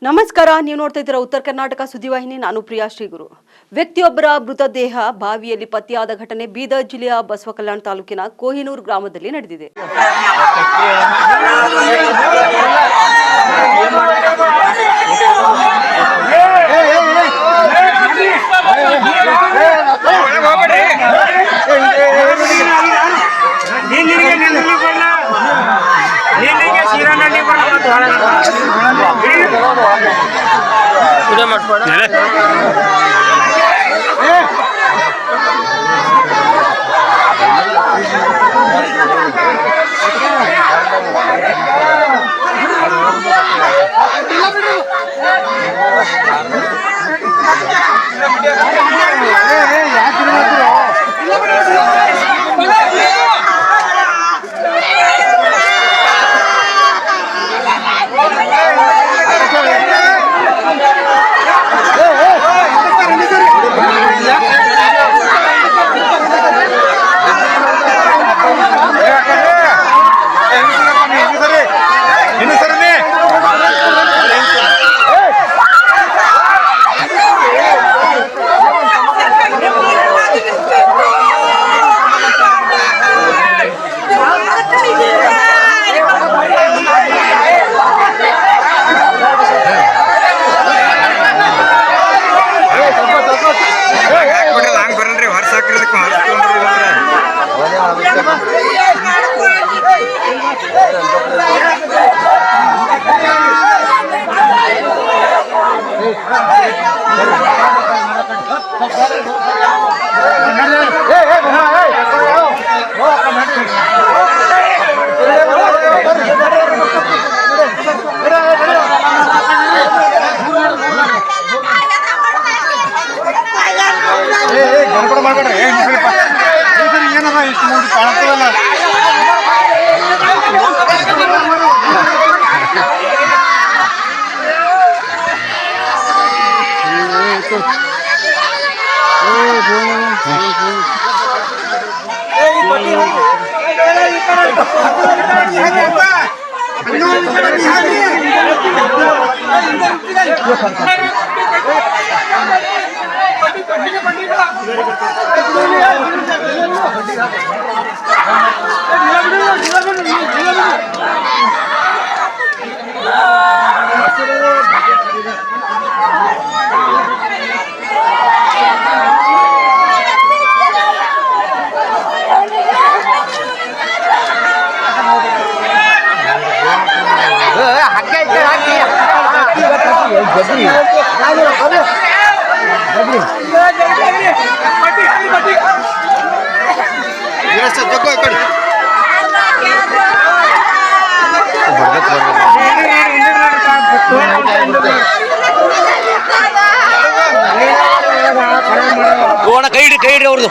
ನಮಸ್ಕಾರ, ನೀವು ನೋಡ್ತಾ ಇದ್ದೀರಾ ಉತ್ತರ ಕರ್ನಾಟಕ ಸುದ್ದಿವಾಹಿನಿ. ನಾನು ಪ್ರಿಯಾ ಶ್ರೀಗುರು. ವ್ಯಕ್ತಿಯೊಬ್ಬರ ಮೃತದೇಹ ಬಾವಿಯಲ್ಲಿ ಪತ್ತೆಯಾದ ಘಟನೆ ಬೀದರ್ ಜಿಲ್ಲೆಯ ಬಸವಕಲ್ಯಾಣ ತಾಲೂಕಿನ ಕೊಹಿನೂರು ಗ್ರಾಮದಲ್ಲಿ ನಡೆದಿದೆ. ಕೈ ಹಿಡಿ ಅವ್ರದ್ದು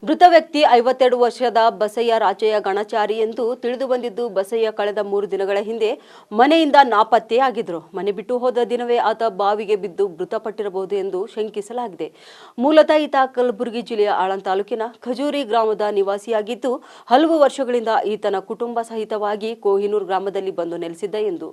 ಮೃತ ವ್ಯಕ್ತಿ 52 ವರ್ಷದ ಬಸಯ್ಯ ರಾಜಯ್ಯ ಗಣಚಾರಿ ಎಂದು ತಿಳಿದು ಬಂದಿದ್ದು, ಬಸಯ್ಯ ಕಳೆದ 3 ದಿನಗಳ ಹಿಂದೆ ಮನೆಯಿಂದ ನಾಪತ್ತೆಯಾಗಿದ್ರು. ಮನೆ ಬಿಟ್ಟು ಹೋದ ದಿನವೇ ಆತ ಬಾವಿಗೆ ಬಿದ್ದು ಮೃತಪಟ್ಟಿರಬಹುದು ಎಂದು ಶಂಕಿಸಲಾಗಿದೆ. ಮೂಲತಃ ಈತ ಕಲಬುರಗಿ ಜಿಲ್ಲೆಯ ಆಳಂದ ತಾಲೂಕಿನ ಖಜೂರಿ ಗ್ರಾಮದ ನಿವಾಸಿಯಾಗಿದ್ದು, ಹಲವು ವರ್ಷಗಳಿಂದ ಈತನ ಕುಟುಂಬ ಸಹಿತವಾಗಿ ಕೊಹಿನೂರು ಗ್ರಾಮದಲ್ಲಿ ಬಂದು ನೆಲೆಸಿದ್ದ ಎಂದು